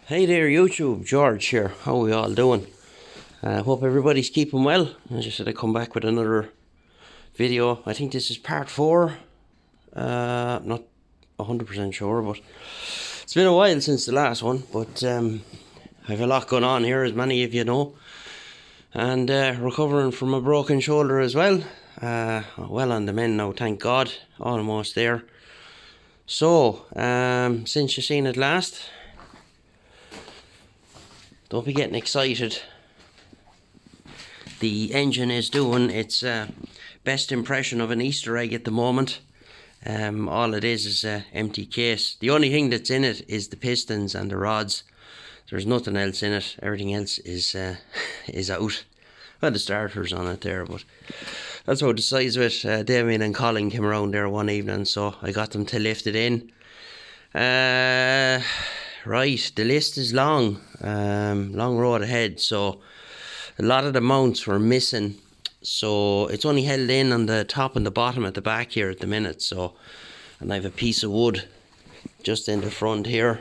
Hey there YouTube, George here. How are we all doing? Hope everybody's keeping well. I just said I'd come back with another video. I think this is part 4. Not 100% sure, but it's been a while since the last one. But I have a lot going on here, as many of you know. And recovering from a broken shoulder as well. Well on the mend now, thank God. Almost there. So, since you've seen it last, don't be getting excited. The engine is doing its best impression of an Easter egg at the moment. All it is an empty case. The only thing that's in it is the pistons and the rods. There's nothing else in it. Everything else is out. Well, the starter's on it there, but that's about the size of it. Damien and Colin came around there one evening, so I got them to lift it in. Right, the list is long. Long road ahead, so a lot of the mounts were missing. So it's only held in on the top and the bottom at the back here at the minute. So, and I have a piece of wood just in the front here,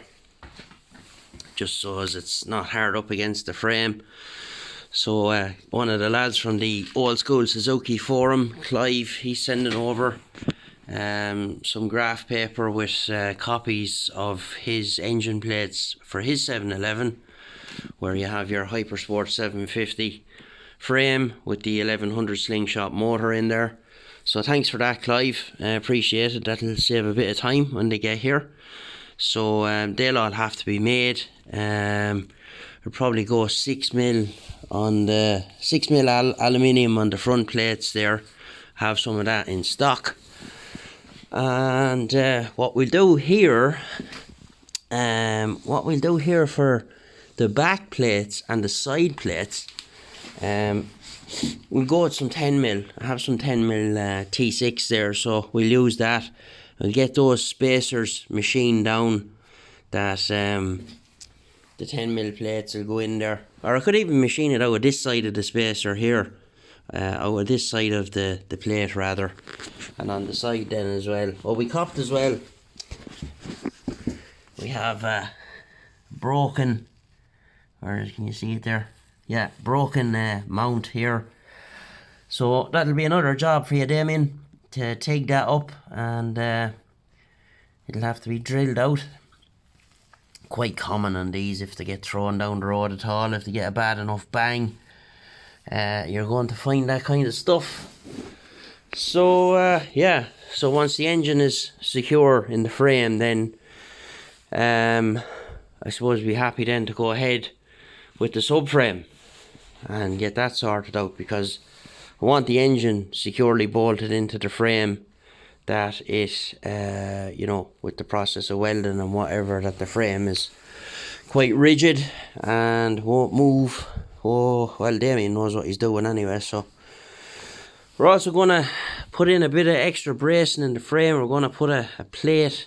just so as it's not hard up against the frame. So one of the lads from the Old School Suzuki forum, Clive, he's sending over some graph paper with copies of his engine plates for his 711, where you have your Hypersport 750 frame with the 1100 slingshot motor in there. So thanks for that, Clive. I appreciate it. That'll save a bit of time when they get here. So they'll all have to be made. It'll probably go 6mm on the 6mm aluminium on the front plates there. Have some of that in stock. And what we'll do here for the back plates and the side plates, we'll go with some 10mm. I have some 10mm T6 there, so we'll use that. We'll get those spacers machined down, that the 10mm plates will go in there. Or I could even machine it out of this side of the spacer here, out of this side of the plate rather, and on the side then as well. Well, we copped as well. We have broken, or can you see it there? Yeah, broken mount here. So that'll be another job for you, Damien, to take that up, and it'll have to be drilled out. Quite common on these if they get thrown down the road at all. If they get a bad enough bang, you're going to find that kind of stuff. So yeah, so once the engine is secure in the frame, then I suppose we'll be happy then to go ahead with the subframe and get that sorted out, because I want the engine securely bolted into the frame, that it you know, with the process of welding and whatever, that the frame is quite rigid and won't move. Oh well, Damien knows what he's doing anyway. So we're also going to put in a bit of extra bracing in the frame. We're going to put a plate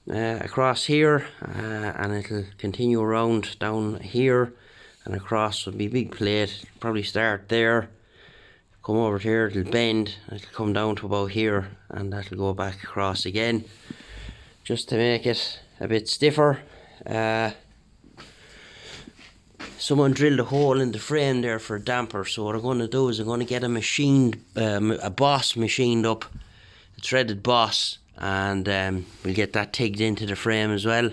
across here, and it'll continue around down here and across. Will be a big plate, probably start there, come over here, it'll bend, it'll come down to about here, and that'll go back across again, just to make it a bit stiffer. Someone drilled a hole in the frame there for a damper, so what I'm going to do is I'm going to get a machined, a boss machined up, a threaded boss, and we'll get that tigged into the frame as well,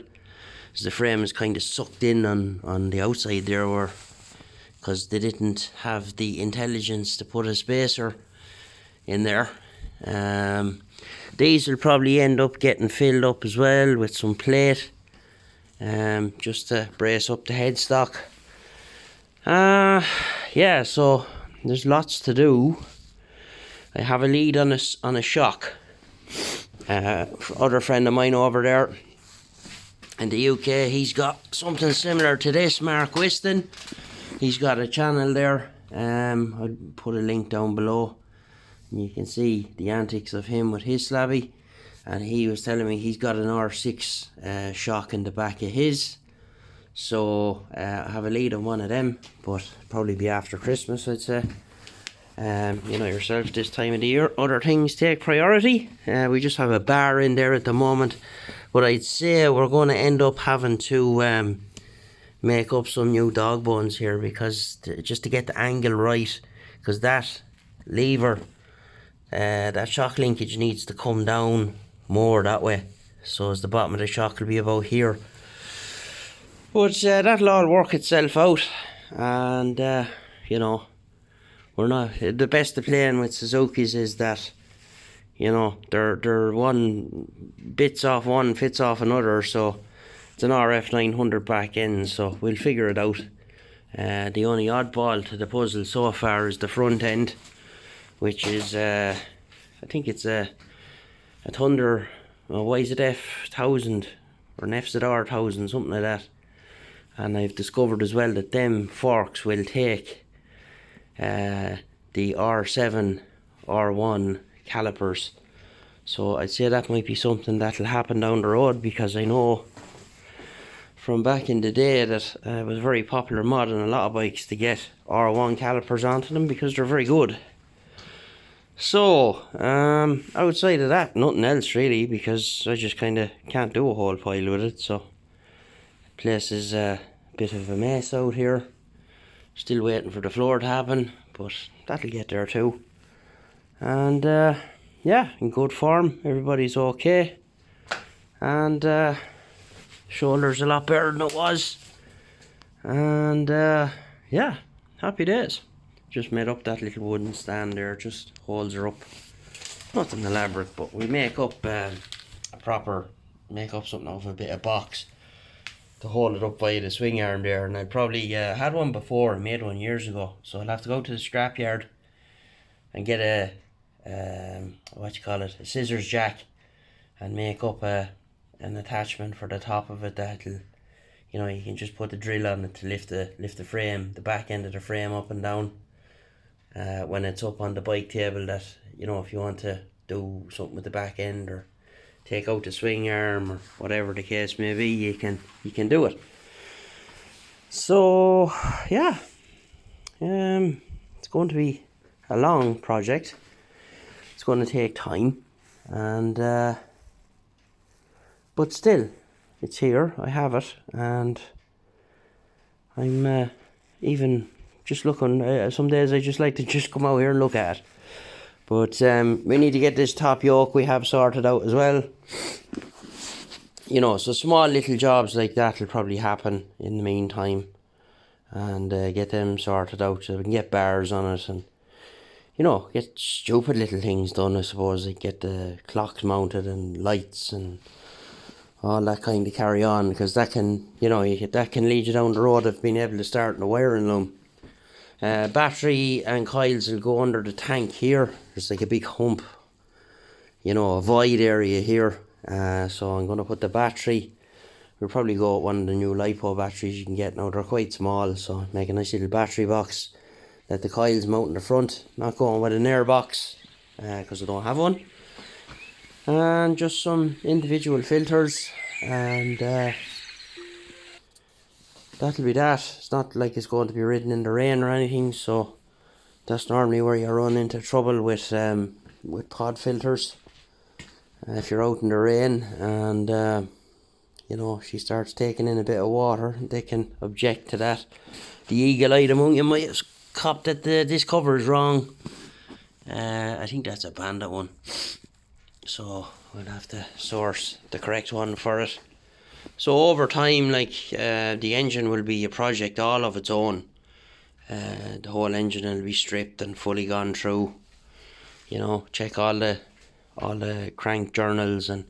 because the frame is kind of sucked in on the outside there, where because they didn't have the intelligence to put a spacer in there. These will probably end up getting filled up as well with some plate, just to brace up the headstock. Yeah, so there's lots to do. I have a lead on a shock. Other friend of mine over there in the UK, he's got something similar to this, Mark Whiston. He's got a channel there. I'll put a link down below, and you can see the antics of him with his slabby. And he was telling me he's got an R6 shock in the back of his. So I have a lead on one of them, but probably be after Christmas, I'd say. You know yourself, this time of the year, other things take priority. We just have a bar in there at the moment, but I'd say we're going to end up having to make up some new dog bones here, because just to get the angle right, because that lever, that shock linkage needs to come down more that way, so as the bottom of the shock will be about here. But that'll all work itself out, and you know, we're not the best of playing with Suzuki's is that, you know, they're one bits off one, fits off another, so it's an RF 900 back end, so we'll figure it out. The only oddball to the puzzle so far is the front end, which is I think it's a Thunder, YZF 1000 or an FZR 1000, something like that. And I've discovered as well that them forks will take the R7, R1 calipers, so I'd say that might be something that'll happen down the road, because I know from back in the day that it was a very popular mod on a lot of bikes to get R1 calipers onto them, because they're very good. So outside of that, nothing else really, because I just kind of can't do a whole pile with it. So the place is a bit of a mess out here, still waiting for the floor to happen, but that'll get there too. And yeah, in good form, everybody's okay, and shoulder's a lot better than it was, and yeah, happy days. Just made up that little wooden stand there, just holds her up, nothing elaborate, but we make up make up something of a bit of box to hold it up by the swing arm there. And I probably had one before, I made one years ago, so I'll have to go to the scrapyard and get a a scissors jack, and make up an attachment for the top of it that'll, you know, you can just put the drill on it to lift the frame, the back end of the frame up and down when it's up on the bike table, that, you know, if you want to do something with the back end or take out the swing arm or whatever the case may be, you can do it. So yeah, it's going to be a long project. It's going to take time, and but still, it's here. I have it, and I'm even just looking. Some days I just like to just come out here and look at it. But we need to get this top yoke we have sorted out as well. You know, so small little jobs like that will probably happen in the meantime, and get them sorted out so we can get bars on it, and, you know, get stupid little things done, I suppose, like get the clocks mounted and lights and all that kind of carry on, because that can, you know, that can lead you down the road of being able to start in the wiring loom. Battery and coils will go under the tank here. There's like a big hump, you know, a void area here. So I'm going to put the battery. We'll probably go with one of the new LiPo batteries you can get now. They're quite small, so make a nice little battery box. Let the coils mount in the front. Not going with an air box, because I don't have one. And just some individual filters, and that'll be that. It's not like it's going to be ridden in the rain or anything, so that's normally where you run into trouble with pod filters. If you're out in the rain and you know, she starts taking in a bit of water, they can object to that. The eagle-eyed among you might have copped that this cover is wrong. I think that's a Bandit one, so we'll have to source the correct one for it. So over time, like, the engine will be a project all of its own. The whole engine will be stripped and fully gone through. You know, check all the crank journals and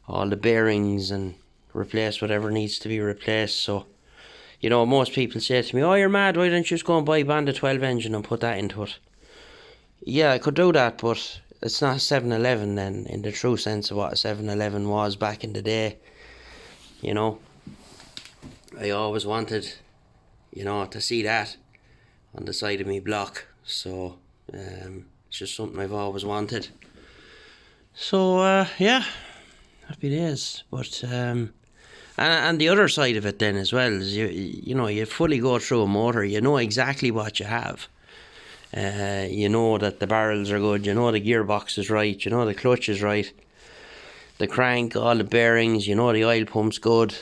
all the bearings, and replace whatever needs to be replaced. So, you know, most people say to me, "Oh, you're mad, why don't you just go and buy a Bandit 12 engine and put that into it?" Yeah, I could do that, but it's not a 711 then, in the true sense of what a 711 was back in the day. You know, I always wanted, you know, to see that on the side of me block. So it's just something I've always wanted. So yeah, happy days. But and the other side of it then as well is you know, you fully go through a motor, you know exactly what you have. You know that the barrels are good, you know the gearbox is right, you know the clutch is right, the crank, all the bearings, you know the oil pump's good.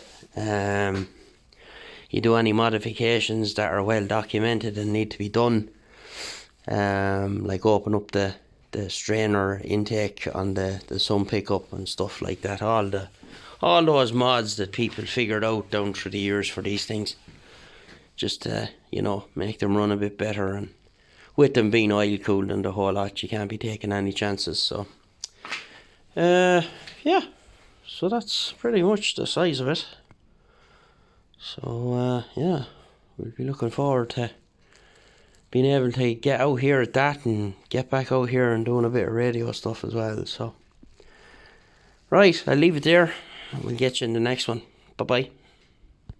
you do any modifications that are well documented and need to be done, like open up the strainer intake on the sun pickup and stuff like that. All those mods that people figured out down through the years for these things, just to, you know, make them run a bit better. And with them being oil cooled and the whole lot, you can't be taking any chances. So yeah, so that's pretty much the size of it. So yeah, we'll be looking forward to being able to get out here at that and get back out here and doing a bit of radio stuff as well. So right, I'll leave it there and we'll get you in the next one. Bye bye.